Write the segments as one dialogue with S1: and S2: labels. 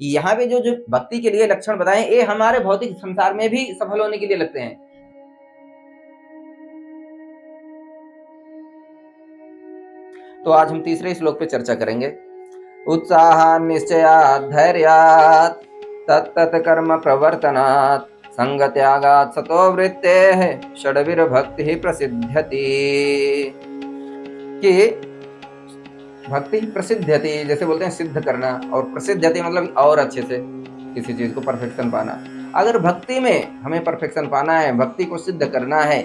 S1: यहाँ पे जो जो भक्ति के लिए लक्षण बताए, ये हमारे भौतिक संसार में भी सफल होने के लिए लगते हैं। तो आज हम तीसरे श्लोक पे चर्चा करेंगे। उत्साह निश्चयात् धैर्यात् तत्तत् कर्म प्रवर्तनात् संग त्यागात् सतो वृत्तेः षड्विर्भक्तिः प्रसिद्ध्यति। कि भक्ति प्रसिद्ध्यति जैसे बोलते हैं सिद्ध करना, और प्रसिद्ध्यति मतलब और अच्छे से किसी चीज को परफेक्शन पाना। अगर भक्ति में हमें परफेक्शन पाना है, भक्ति को सिद्ध करना है,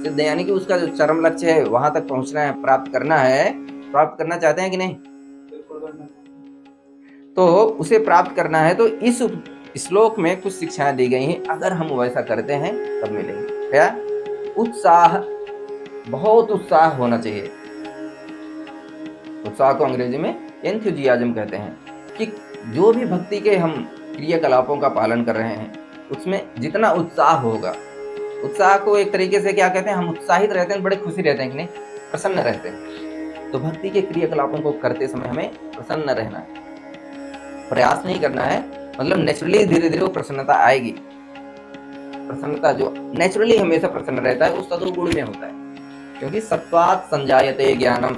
S1: सिद्ध यानी कि उसका जो चरम लक्ष्य है वहां तक पहुंचना है, प्राप्त करना है, प्राप्त करना चाहते हैं कि नहीं? तो उसे प्राप्त करना है तो इस श्लोक में कुछ शिक्षाएं दी गई हैं, अगर हम वैसा करते हैं तब मिलेंगे। क्या? उत्साह, बहुत उत्साह होना चाहिए। उत्साह को अंग्रेजी में एंथुजियाज्म कहते हैं। कि जो भी भक्ति के हम क्रियाकलापों का पालन कर रहे हैं उसमें जितना उत्साह होगा, उत्साह को एक तरीके से क्या कहते हैं, हम उत्साहित रहते हैं, बड़े खुशी रहते हैं कि नहीं, प्रसन्न रहते हैं। तो भक्ति के क्रियाकलापों को करते समय हमें प्रसन्न रहना है, प्रयास नहीं करना है, मतलब नेचुरली धीरे धीरे वो प्रसन्नता आएगी। प्रसन्नता जो नेचुरली हमेशा प्रसन्न रहता है वो सत्वगुण में होता है, क्योंकि सत्वात् संजायते ज्ञानम,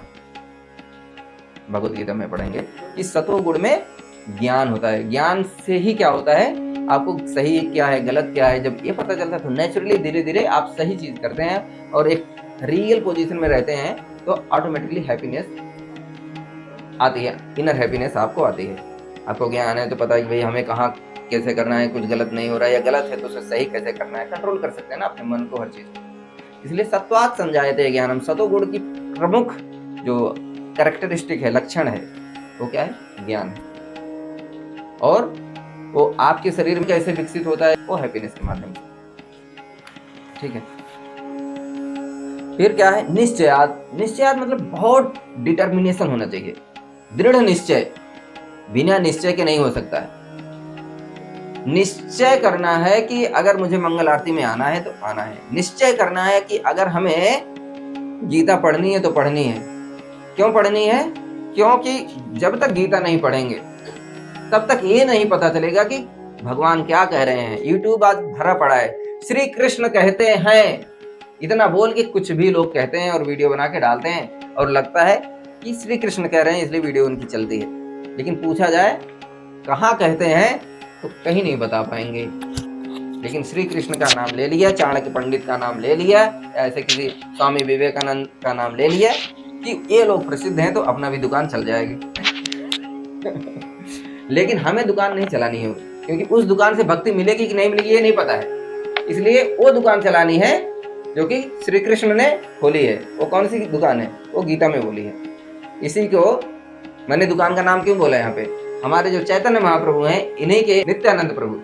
S1: भगवत गीता में पढ़ेंगे कि सत्वगुण में ज्ञान होता है। ज्ञान से ही क्या होता है, आपको सही क्या है गलत क्या है जब ये पता चलता है तो नेचुरली धीरे धीरे आप सही चीज करते हैं और एक रियल पोजीशन में रहते हैं, तो ऑटोमेटिकली हैप्पीनेस आती है, इनर हैप्पीनेस आपको आती है। आपको ज्ञान है तो पता है कि भाई हमें कहाँ कैसे करना है, कुछ गलत नहीं हो रहा है, या गलत है तो उसे सही कैसे करना है, कंट्रोल कर सकते हैं ना अपने मन को, हर चीज। इसलिए सत्वात् संजायते ज्ञानम, सतोगुण की प्रमुख जो कैरेक्टरिस्टिक है, लक्षण है, वो क्या है? ज्ञान है। और वो आपके शरीर में कैसे विकसित होता है? वो हैप्पीनेस के माध्यम से। ठीक है। फिर क्या है? निश्चयात। निश्चयात मतलब बहुत डिटर्मिनेशन होना चाहिए, दृढ़ निश्चय, बिना निश्चय के नहीं हो सकता है। निश्चय करना है कि अगर मुझे मंगल आरती में आना है तो आना है। निश्चय करना है कि अगर हमें गीता पढ़नी है तो पढ़नी है। क्यों पढ़नी है? क्योंकि जब तक गीता नहीं पढ़ेंगे तब तक ये नहीं पता चलेगा कि भगवान क्या कह रहे हैं। यूट्यूब आज भरा पड़ा है, श्री कृष्ण कहते हैं, इतना बोल के कुछ भी लोग कहते हैं और वीडियो बना के डालते हैं, और लगता है कि श्री कृष्ण कह रहे हैं इसलिए वीडियो उनकी चलती है। लेकिन पूछा जाए कहाँ कहते हैं तो कहीं नहीं बता पाएंगे। लेकिन श्री कृष्ण का नाम ले लिया, चाणक्य पंडित का नाम ले लिया, ऐसे किसी स्वामी विवेकानंद का नाम ले लिया कि ये लोग प्रसिद्ध हैं तो अपना भी दुकान चल जाएगी। लेकिन हमें दुकान नहीं चलानी है, क्योंकि उस दुकान से भक्ति मिलेगी कि नहीं मिलेगी ये नहीं पता है। इसलिए वो दुकान चलानी है जो कि श्री कृष्ण ने खोली है। वो कौन सी दुकान है? वो गीता में बोली है। इसी को मैंने दुकान का नाम क्यों बोला यहाँ पे, हमारे जो चैतन्य महाप्रभु हैं इन्हीं के नित्यानंद प्रभु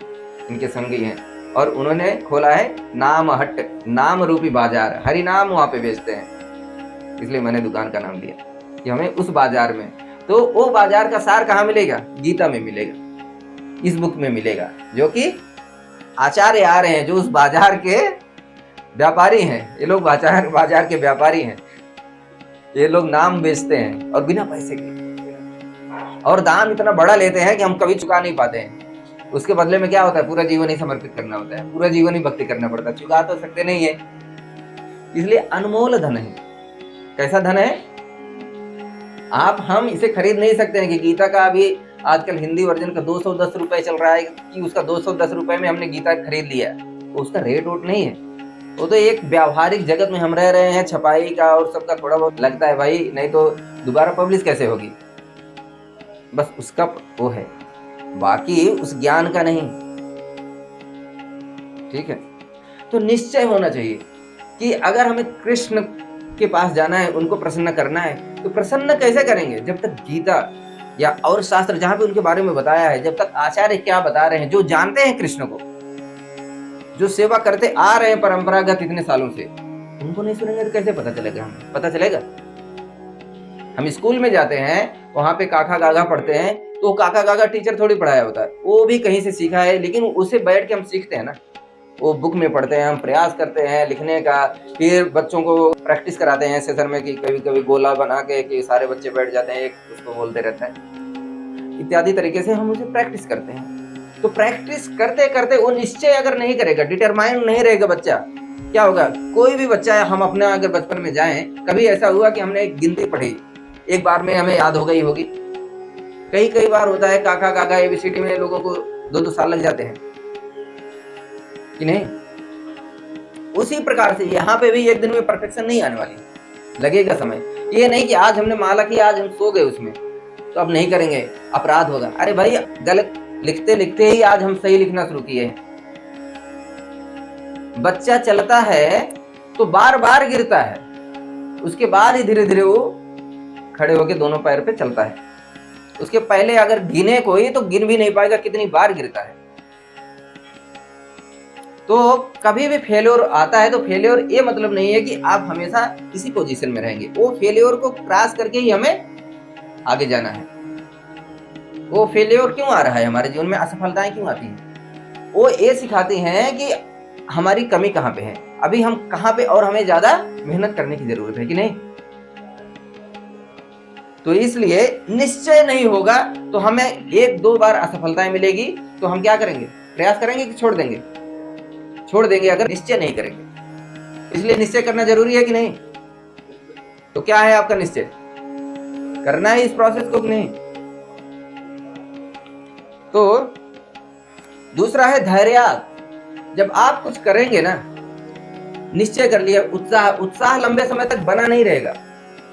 S1: इनके संगी हैं, और उन्होंने खोला है नाम हट्ट, नाम रूपी बाजार, हरि नाम वहां पे बेचते हैं, इसलिए मैंने दुकान का नाम दिया कि हमें उस बाजार में। तो वो बाजार का सार कहाँ मिलेगा? गीता में मिलेगा, इस बुक में मिलेगा, जो कि आचार्य आ रहे हैं जो उस बाजार के व्यापारी हैं। ये लोग बाजार के व्यापारी हैं, ये लोग नाम बेचते हैं और बिना पैसे के, और दाम इतना बड़ा लेते हैं कि हम कभी चुका नहीं पाते हैं। उसके बदले में क्या होता है? पूरा जीवन ही समर्पित करना होता है, पूरा जीवन ही भक्ति करना पड़ता है, चुका तो सकते नहीं है। इसलिए अनमोल धन है। कैसा धन है? हम इसे खरीद नहीं सकते हैं कि गीता का अभी आजकल हिंदी वर्जन का 210 रुपए चल रहा है कि उसका 210 रुपए में हमने गीता खरीद लिया, तो उसका रेट वोट नहीं है। वो तो एक व्यावहारिक जगत में हम रह रहे हैं, छपाई का और सबका थोड़ा बहुत लगता है भाई, नहीं तो दोबारा पब्लिश कैसे होगी, बस उसका वो है, बाकी उस ज्ञान का नहीं। ठीक है। तो निश्चय होना चाहिए कि अगर हमें कृष्ण के पास जाना है, उनको प्रसन्न करना है, तो प्रसन्न कैसे करेंगे? जब तक गीता या और शास्त्र जहां पे उनके बारे में बताया है, जब तक आचार्य क्या बता रहे हैं, जो जानते हैं कृष्ण को, जो सेवा करते आ रहे हैं परंपरागत इतने सालों से, उनको नहीं सुनेंगे तो कैसे पता चलेगा? हमें पता चलेगा? हम स्कूल में जाते हैं, वहां पे काका गागा पढ़ते हैं, तो काका गागा टीचर थोड़ी पढ़ाया होता है, वो भी कहीं से सीखा है, लेकिन उसे बैठ के हम सीखते हैं ना, वो बुक में पढ़ते हैं, हम प्रयास करते हैं लिखने का, फिर बच्चों को प्रैक्टिस कराते हैं सेशन में कि कभी कभी गोला बना के कि सारे बच्चे बैठ जाते हैं, एक उसको बोलते रहते हैं। इत्यादि तरीके से हम उसे प्रैक्टिस करते हैं। तो प्रैक्टिस करते करते वो निश्चय अगर नहीं करेगा, डिटरमाइन नहीं रहेगा बच्चा, क्या होगा? कोई भी बच्चा, हम अपने अगर बचपन में जाएं, कभी ऐसा हुआ कि हमने एक गिनती पढ़ी, एक बार में हमें याद हो गई होगी? कई बार होता है काका काका एबीसीडी में लोगों को 2-2 साल लग जाते हैं कि नहीं? उसी प्रकार से यहाँ पे भी एक दिन में परफेक्शन नहीं आने वाली, लगेगा समय। ये नहीं कि आज हमने माला की, आज हम सो गए उसमें, तो अब नहीं करेंगे, अपराध होगा। अरे भाई, गलत लिखते लिखते ही आज हम सही लिखना शुरू किए हैं। बच्चा चलता है तो बार बार गिरता है, उसके बाद ही धीरे धीरे वो खड़े होकर दोनों पैर पे चलता है। उसके पहले अगर गिने कोई तो गिन भी नहीं पाएगा कितनी बार गिरता है। तो कभी भी फेल्योर आता है तो फेल्योर ये मतलब नहीं है कि आप हमेशा इसी पोजीशन में रहेंगे। वो फेल्योर को क्रॉस करके ही हमें आगे जाना है। वो फेल्योर क्यों आ रहा है हमारे जीवन में, असफलताएं क्यों आती हैं? वो ये सिखाती हैं कि हमारी कमी कहाँ पे है, अभी हम कहाँ पे, और हमें ज्यादा मेहनत करने की जरूरत है कि नहीं। तो इसलिए निश्चय नहीं होगा तो हमें 1-2 बार असफलताएं मिलेगी, तो हम क्या करेंगे? प्रयास करेंगे कि छोड़ देंगे? छोड़ देंगे अगर निश्चय नहीं करेंगे। इसलिए निश्चय करना जरूरी है कि नहीं? तो क्या है आपका निश्चय? करना है इस प्रोसेस को कि नहीं? तो दूसरा है धैर्य। जब आप कुछ करेंगे ना, निश्चय कर लिया, उत्साह लंबे समय तक बना नहीं रहेगा,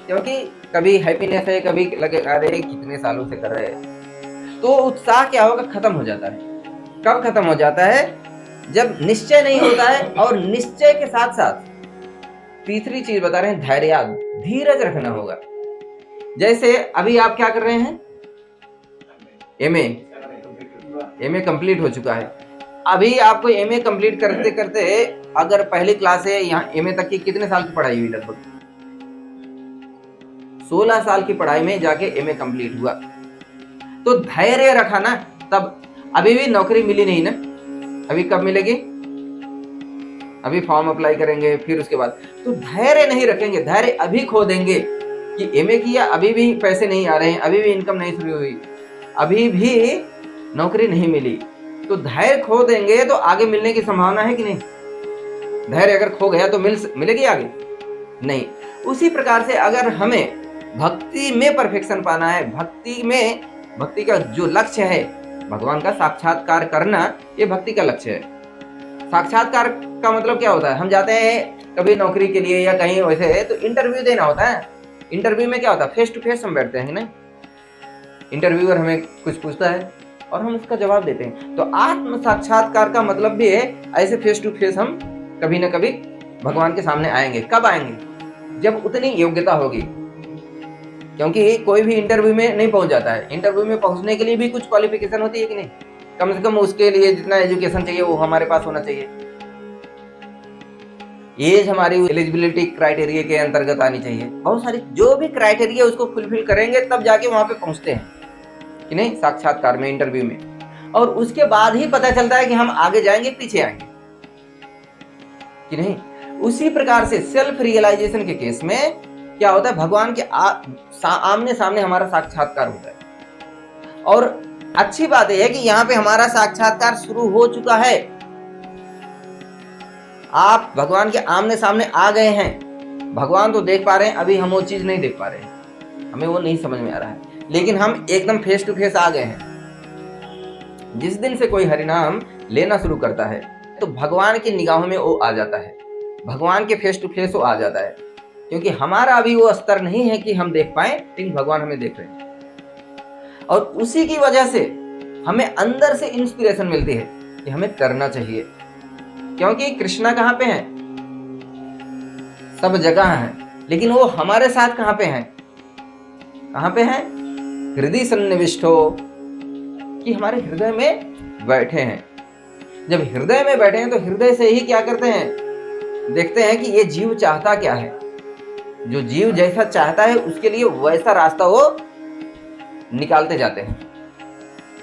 S1: क्योंकि कभी हैप्पीनेस है, कभी लगे अरे कितने सालों से कर रहे हैं, तो उत्साह क्या होगा? खत्म हो जाता है। कब खत्म हो जाता है? जब निश्चय नहीं होता है। और निश्चय के साथ साथ तीसरी चीज बता रहे हैं, धैर्य, धीरज रखना होगा। जैसे अभी आप क्या कर रहे हैं? एमए कंप्लीट हो चुका है। अभी आपको एमए कंप्लीट करते करते, अगर पहली क्लास है यहाँ एमए तक की कितने साल की पढ़ाई हुई? लगभग 16 साल की पढ़ाई में जाके एमए कंप्लीट हुआ। तो धैर्य रखा ना, तब अभी भी नौकरी मिली नहीं ना, अभी कब मिलेगी? अभी फॉर्म अप्लाई करेंगे, फिर उसके बाद। तो धैर्य नहीं रखेंगे, धैर्य अभी खो देंगे कि एमए किया, अभी भी पैसे नहीं आ रहे हैं, अभी भी इनकम नहीं शुरू हुई, अभी भी नौकरी नहीं मिली, तो धैर्य खो देंगे तो आगे मिलने की संभावना है कि नहीं? धैर्य अगर खो गया तो मिलेगी आगे? नहीं। उसी प्रकार से अगर हमें भक्ति में परफेक्शन पाना है, भक्ति का जो लक्ष्य है, भगवान का साक्षात्कार करना, ये भक्ति का लक्ष्य है। साक्षात्कार का मतलब क्या होता है? हम जाते हैं कभी नौकरी के लिए या कहीं वैसे, तो इंटरव्यू देना होता है। इंटरव्यू में क्या होता है? फेस टू फेस हम बैठते हैं ना, इंटरव्यूअर हमें कुछ पूछता है और हम उसका जवाब देते हैं। तो आत्म साक्षात्कार का मतलब भी है ऐसे फेस टू फेस हम कभी ना कभी भगवान के सामने आएंगे। कब आएंगे? जब उतनी योग्यता होगी, क्योंकि कोई भी इंटरव्यू में नहीं पहुंच जाता है। इंटरव्यू में पहुंचने के लिए भी कुछ क्वालिफिकेशन होती है कि नहीं? कम से कम उसके लिए जितना एजुकेशन चाहिए वो हमारे पास होना चाहिए। एज हमारी एलिजिबिलिटी क्राइटेरिया के अंतर्गत आनी चाहिए। बहुत सारी जो भी क्राइटेरिया उसको फुलफिल करेंगे तब जाके वहां पे पहुंचते हैं कि नहीं, साक्षात्कार में, इंटरव्यू में। और उसके बाद ही पता चलता है कि हम आगे जाएंगे पीछे आएंगे कि नहीं। उसी प्रकार से सेल्फ रियलाइजेशन के केस में क्या होता है? भगवान के आमने सामने हमारा साक्षात्कार होता है। और अच्छी बात यह है कि यहाँ पे हमारा साक्षात्कार शुरू हो चुका है। आप भगवान के आमने सामने आ गए हैं, भगवान तो देख पा रहे हैं, अभी हम वो चीज नहीं देख पा रहे हैं, हमें वो नहीं समझ में आ रहा है, लेकिन हम एकदम फेस टू फेस आ गए हैं। जिस दिन से कोई हरिनाम लेना शुरू करता है तो भगवान की निगाहों में वो आ जाता है, भगवान के फेस टू फेस वो आ जाता है, क्योंकि हमारा अभी वो स्तर नहीं है कि हम देख पाए, लेकिन भगवान हमें देख रहे हैं। और उसी की वजह से हमें अंदर से इंस्पिरेशन मिलती है कि हमें करना चाहिए, क्योंकि कृष्णा कहाँ पे है? सब जगह है, लेकिन वो हमारे साथ कहाँ पे हैं? कहाँ पे हैं? हृदय सन्निविष्टो, कि हमारे हृदय में बैठे हैं। जब हृदय में बैठे हैं तो हृदय से ही क्या करते हैं? देखते हैं कि ये जीव चाहता क्या है। जो जीव जैसा चाहता है उसके लिए वैसा रास्ता वो निकालते जाते हैं।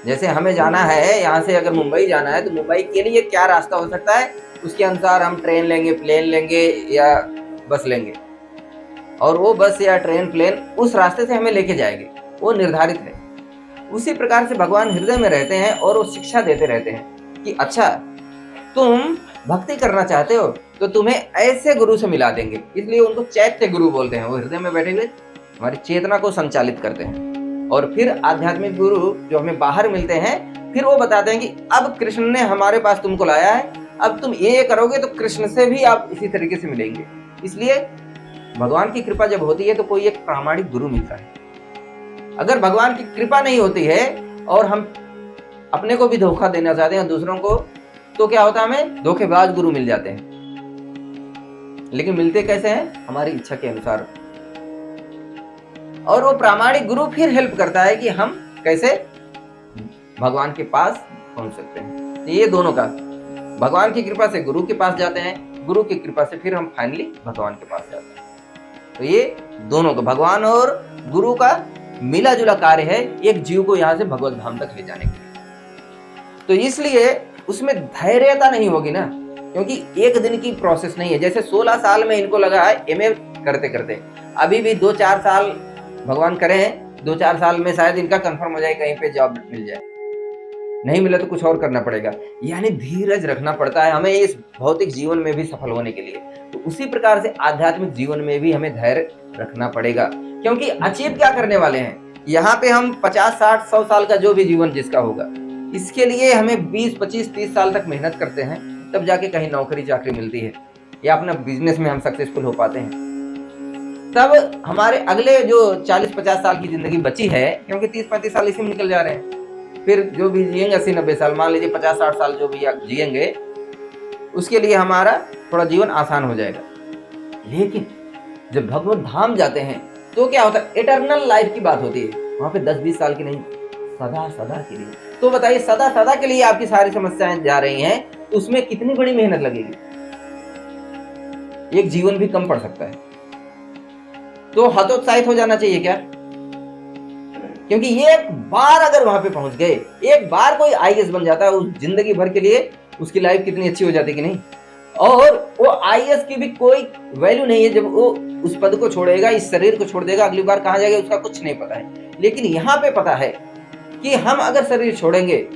S1: जैसे हमें जाना है, यहाँ से अगर मुंबई जाना है तो मुंबई के लिए क्या रास्ता हो सकता है, उसके अनुसार हम ट्रेन लेंगे, प्लेन लेंगे या बस लेंगे, और वो बस या ट्रेन, प्लेन उस रास्ते से हमें लेके जाएंगे, वो निर्धारित है। उसी प्रकार से भगवान हृदय में रहते हैं और वो शिक्षा देते रहते हैं कि अच्छा, तुम भक्ति करना चाहते हो तो तुम्हें ऐसे गुरु से मिला देंगे। इसलिए उनको चैत्य गुरु बोलते हैं। वो हृदय में बैठे हुए हमारी चेतना को संचालित करते हैं। और फिर आध्यात्मिक गुरु जो हमें बाहर मिलते हैं, फिर वो बताते हैं कि अब कृष्ण ने हमारे पास तुमको लाया है, अब तुम ये करोगे तो कृष्ण से भी आप इसी तरीके से मिलेंगे। इसलिए भगवान की कृपा जब होती है तो कोई एक प्रामाणिक गुरु मिलता है। अगर भगवान की कृपा नहीं होती है और हम अपने को भी धोखा देना चाहते हैं दूसरों को, तो क्या होता है, हमें धोखेबाज गुरु मिल जाते हैं। लेकिन मिलते कैसे हैं? हमारी इच्छा के अनुसार। और वो प्रामाणिक गुरु फिर हेल्प करता है कि हम कैसे भगवान के पास पहुंच सकते हैं। तो ये दोनों का, भगवान की कृपा से गुरु के पास जाते हैं, गुरु की कृपा से फिर हम फाइनली भगवान के पास जाते हैं। तो ये दोनों का, भगवान और गुरु का मिला जुला कार्य है एक जीव को यहाँ से भगवत धाम तक ले जाने के लिए। तो इसलिए उसमें धैर्यता नहीं होगी ना, क्योंकि एक दिन की प्रोसेस नहीं है। जैसे 16 साल में इनको लगा है एमए करते करते, अभी भी 2-4 साल भगवान करें, 2-4 साल में शायद इनका कंफर्म हो जाए, कहीं पे जॉब मिल जाए। नहीं मिला तो कुछ और करना पड़ेगा। यानी धीरज रखना पड़ता है हमें इस भौतिक जीवन में भी सफल होने के लिए। तो उसी प्रकार से आध्यात्मिक जीवन में भी हमें धैर्य रखना पड़ेगा, क्योंकि अचीव क्या करने वाले हैं यहाँ पे हम 50, 60, 100 साल का जो भी जीवन जिसका होगा, इसके लिए हमें 20, 25, 30 साल तक मेहनत करते हैं, तब जाके कहीं नौकरी चाकरी मिलती है या अपना बिजनेस में हम सक्सेसफुल हो पाते हैं। तब हमारे अगले जो 40-50 साल की जिंदगी बची है, क्योंकि 30-35 साल इसी में निकल जा रहे हैं, फिर जो भी जिएंगे 80-90 साल, मान लीजिए 50-60 साल जो भी जिएंगे, उसके लिए हमारा थोड़ा जीवन आसान हो जाएगा। लेकिन जब भगवत धाम जाते हैं तो क्या होता है, इटर्नल लाइफ की बात होती है। वहां पे 10-20 साल की नहीं, सदा सदा के लिए। तो बताइए, सदा सदा के लिए आपकी सारी समस्याएं जा रही हैं, तो उसमें कितनी बड़ी मेहनत लगेगी। एक जीवन भी कम पड़ सकता है। तो हतोत्साहित हो जाना चाहिए क्या? क्योंकि ये एक बार अगर वहां पे पहुंच गए, एक बार कोई आईएएस बन जाता है, उस जिंदगी भर के लिए उसकी लाइफ कितनी अच्छी हो जाती कि नहीं। और वो आईएएस की भी कोई वैल्यू नहीं है जब वो उस पद को छोड़ेगा, इस शरीर को छोड़ देगा, अगली बार कहां जाएगा उसका कुछ नहीं पता है। लेकिन यहाँ पे पता है कि हम अगर शरीर छोड़ेंगे,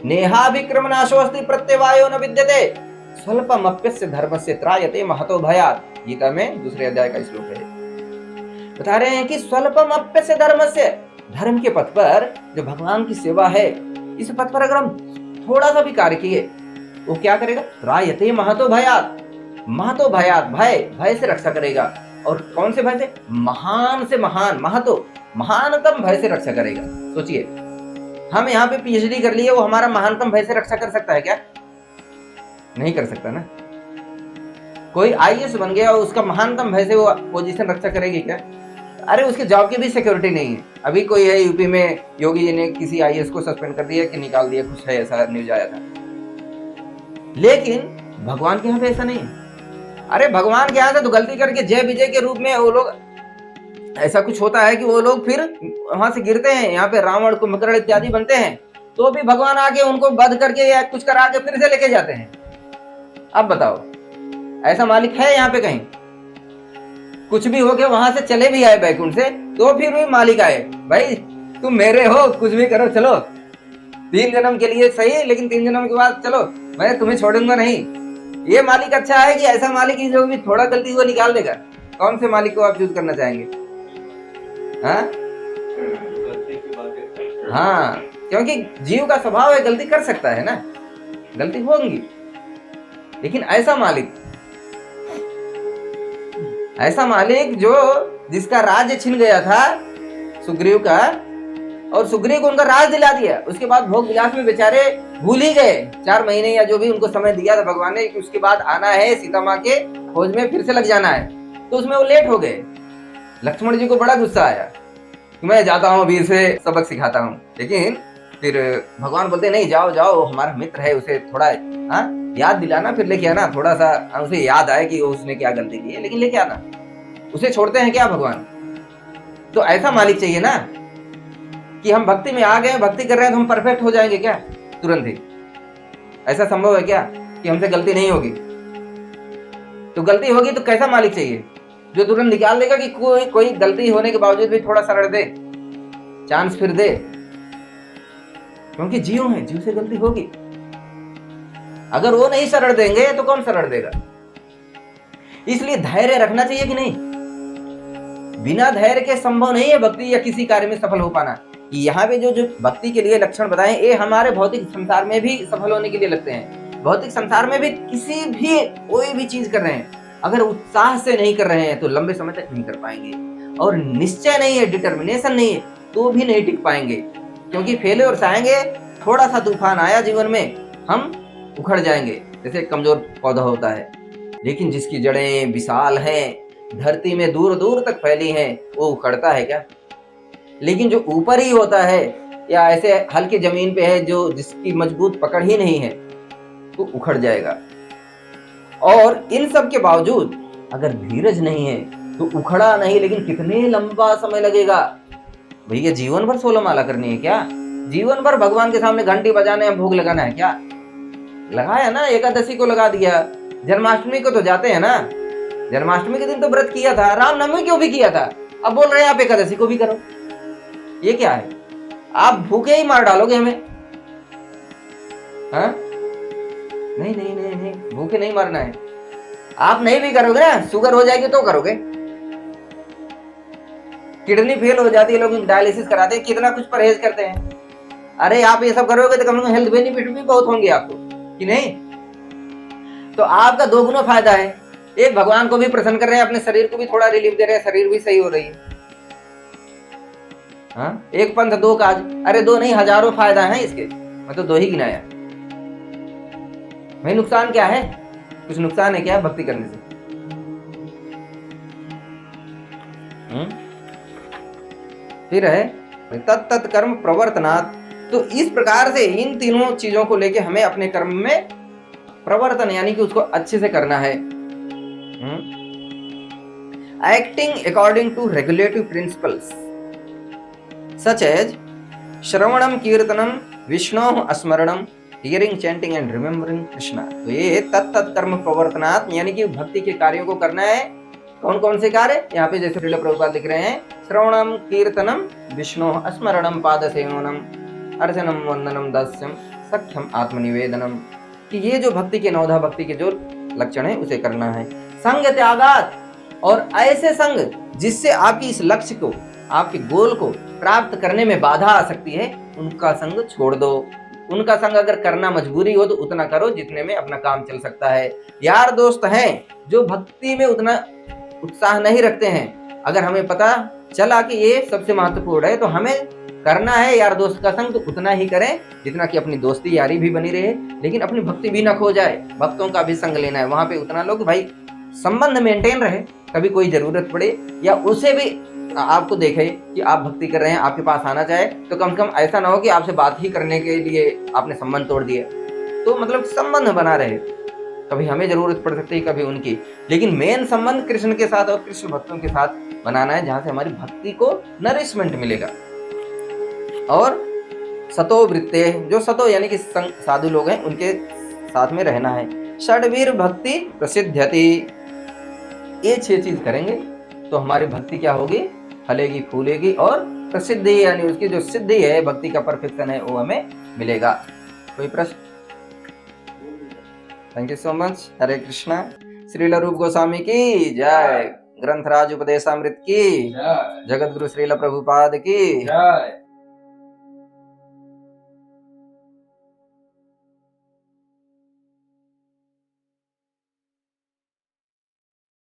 S1: नेहाभिक्रम नाशोस्ति प्रत्यवायो न विद्यते स्वल्पम अप्यस्य धर्मस्य त्रायते महतो भयात्। गीता में 2 अध्याय का श्लोक है। बता रहे हैं कि स्वल्पम अप्यस्य धर्मस्य, धर्म के पथ पर जो भगवान की सेवा है, इस पथ पर अगर हम थोड़ा सा भी कार्य किए, वो क्या करेगा? त्रायते महतो भयात्। महतो भयात्, भय से रक्षा करेगा। और कौन से भय से? महान से महान, महतो महानतम भय से रक्षा करेगा। सोचिए, हम यहाँ पे पीएचडी कर लिए, वो हमारा महानतम भय से रक्षा कर सकता है क्या? नहीं कर सकता ना। कोई आईएएस बन गया और उसका महानतम भय से वो पोजीशन रक्षा करेगी क्या? अरे उसके जॉब की भी सिक्योरिटी नहीं है। अभी कोई है यूपी में, योगी जी ने किसी आईएएस को सस्पेंड कर दिया कि निकाल दिया, कुछ है ऐसा न्यूज आया था। लेकिन भगवान के यहाँ पे ऐसा नहीं है। अरे भगवान के यहाँ से तो गलती करके जय विजय के रूप में वो लोग, ऐसा कुछ होता है कि वो लोग फिर वहां से गिरते हैं, यहाँ पे रावण कुंभकर्ण इत्यादि बनते हैं, तो भी भगवान आके उनको वध करके या कुछ करा के फिर से लेके जाते हैं। अब बताओ, ऐसा मालिक है यहाँ पे कहीं? कुछ भी हो गया, वहां से चले भी आए बैकुंठ से, तो फिर भी मालिक आए, भाई तुम मेरे हो, कुछ भी करो, चलो 3 जन्म के लिए सही, लेकिन 3 जन्म के बाद चलो, मैं तुम्हें छोड़ूंगा नहीं। ये मालिक अच्छा है कि ऐसा मालिक ही जो भी थोड़ा गलती हुआ निकाल देगा? कौन से मालिक को आप चूज करना चाहेंगे? हाँ, क्योंकि जीव का स्वभाव है, गलती कर सकता है ना, गलती होगी। लेकिन ऐसा मालिक जो जिसका राज्य छिन गया था सुग्रीव का, और सुग्रीव को उनका राज दिला दिया, उसके बाद भोग विलास में बेचारे भूल ही गए। 4 महीने या जो भी उनको समय दिया था भगवान ने, उसके बाद आना है सीता माँ के खोज में, फिर से लग जाना है, तो उसमें वो लेट हो गए। लक्ष्मण जी को बड़ा गुस्सा आया कि मैं जाता हूँ, वीर से सबक सिखाता हूँ। लेकिन फिर भगवान बोलते नहीं, जाओ जाओ, हमारा मित्र है, उसे थोड़ा याद दिलाना, फिर लेके आना, थोड़ा सा उसे याद आए कि उसने क्या गलती की है, लेकिन लेके आना। उसे छोड़ते हैं क्या भगवान? तो ऐसा मालिक चाहिए ना कि हम भक्ति में आ गए, भक्ति कर रहे हैं तो हम परफेक्ट हो जाएंगे क्या तुरंत ही? ऐसा संभव है क्या कि हमसे गलती नहीं होगी? तो गलती होगी तो कैसा मालिक चाहिए? जो तुरंत निकाल देगा कि कोई गलती होने के बावजूद भी थोड़ा सा रड़ दे, चांस फिर दे, क्योंकि जीव है, जीव से गलती होगी। अगर वो नहीं शरण देंगे तो कौन शरण देगा? इसलिए धैर्य रखना चाहिए कि नहीं? बिना धैर्य के संभव नहीं है भक्ति या किसी कार्य में सफल हो पाना। यहाँ पे जो जो भक्ति के लिए लक्षण बताए, ये हमारे भौतिक संसार में भी सफल होने के लिए लगते हैं। भौतिक संसार में भी किसी भी कोई भी चीज कर रहे हैं, अगर उत्साह से नहीं कर रहे हैं तो लंबे समय तक नहीं कर पाएंगे। और निश्चय नहीं है, डिटर्मिनेशन नहीं है, तो भी नहीं टिक पाएंगे। क्योंकि फेलियर्स आएंगे, थोड़ा सा तूफान आया जीवन में, हम उखड़ जाएंगे, जैसे कमजोर पौधा होता है। लेकिन जिसकी जड़ें विशाल हैं, धरती में दूर दूर तक फैली हैं, वो उखड़ता है क्या? लेकिन जो ऊपर ही होता है या ऐसे हल्की जमीन पे है, जो जिसकी मजबूत पकड़ ही नहीं है, तो उखड़ जाएगा। और इन सब के बावजूद अगर धीरज नहीं है तो उखड़ा नहीं, लेकिन कितने लंबा समय लगेगा। भैया जीवन भर 16 माला करनी है क्या? जीवन भर भगवान के सामने घंटी बजाने या भोग लगाना है क्या? लगाया ना, एकादशी को लगा दिया, जन्माष्टमी को तो जाते हैं ना, जन्माष्टमी के दिन तो व्रत किया था, रामनवमी को भी किया था, अब बोल रहे हैं आप एकादशी को भी करो। ये क्या है? आप भूखे ही मार डालोगे हमें। हाँ? नहीं नहीं नहीं नहीं, भूखे नहीं मारना है। आप नहीं भी करोगे ना, शुगर हो जाएगी तो करोगे, किडनी फेल हो जाती है, लोग डायलिसिस कराते हैं, कितना कुछ परहेज करते हैं। अरे आप ये सब करोगे तो कम से कम हेल्थ बेनिफिट भी बहुत होंगे आपको, कि नहीं? तो आपका दो गुना फायदा है। एक, भगवान को भी प्रसन्न कर रहे हैं, अपने शरीर को भी थोड़ा रिलीफ दे रहे हैं, शरीर भी सही हो रही है। हाँ? एक पंथ दो काज, अरे दो नहीं हजारों फायदा है इसके, मैं तो दो ही गिनाया। भाई नुकसान क्या है? कुछ नुकसान है क्या भक्ति करने से? फिर है तत्त कर्म प्रवर्तनात्। तो इस प्रकार से इन तीनों चीजों को लेके हमें अपने कर्म में प्रवर्तन, यानी कि उसको अच्छे से करना है। Acting according to regulative principles such as श्रवणम कीर्तनम विष्णु स्मरणम hearing chanting and remembering Krishna. तो ये तत्त कर्म प्रवर्तनात्, यानी कि भक्ति के कार्यों को करना है। कौन कौन से कार्य? यहाँ पे जैसे श्रील प्रभुपाद लिख रहे हैं, श्रवणम कीर्तनम विष्णु स्मरणम पाद सेवनम अर्चनम वंदनम दास्यम सख्यम आत्मनिवेदनम। कि ये जो भक्ति के नवधा भक्ति के जो लक्षण है उसे करना है। संग त्यागात, और ऐसे संग जिससे आपकी इस लक्ष्य को, आपके गोल को प्राप्त करने में बाधा आ सकती है, उनका संग छोड़ दो। उनका संग अगर करना मजबूरी हो तो उतना करो जितने में अपना काम चल सकता है। यार दोस्त हैं जो भक्ति में उतना उत्साह नहीं रखते हैं, अगर हमें पता चला कि ये सबसे महत्वपूर्ण है तो हमें करना है यार दोस्त का संग, तो उतना ही करें जितना कि अपनी दोस्ती यारी भी बनी रहे, लेकिन अपनी भक्ति भी ना खो जाए। भक्तों का भी संग लेना है, वहां पे उतना लोग भाई संबंध मेंटेन रहे, कभी कोई जरूरत पड़े या उसे भी आपको देखे कि आप भक्ति कर रहे हैं, आपके पास आना चाहे, तो कम से कम ऐसा ना हो कि आपसे बात ही करने के लिए आपने संबंध तोड़ दिया। तो मतलब संबंध बना रहे, कभी हमें जरूरत पड़ सकती है, कभी उनकी, लेकिन मेन संबंध कृष्ण के साथ और कृष्ण भक्तों के साथ बनाना है, जहां से हमारी भक्ति को नरिशमेंट मिलेगा। और सतो वृत्ते, जो सतो यानी कि साधु लोग हैं उनके साथ में रहना है। षड्वीर भक्ति प्रसिद्ध्यति, ये 6 चीज करेंगे तो हमारी भक्ति क्या होगी? फलेगी, फूलेगी, और प्रसिद्धि यानी उसकी जो सिद्धि है, भक्ति का परफेक्शन है, वो हमें मिलेगा। कोई प्रश्न? Thank you so much. Hare Krishna. Srila Rupa Goswami की जय, ग्रंथराज उपदेशामृत की जय, जगत गुरु श्रील प्रभुपाद की जय।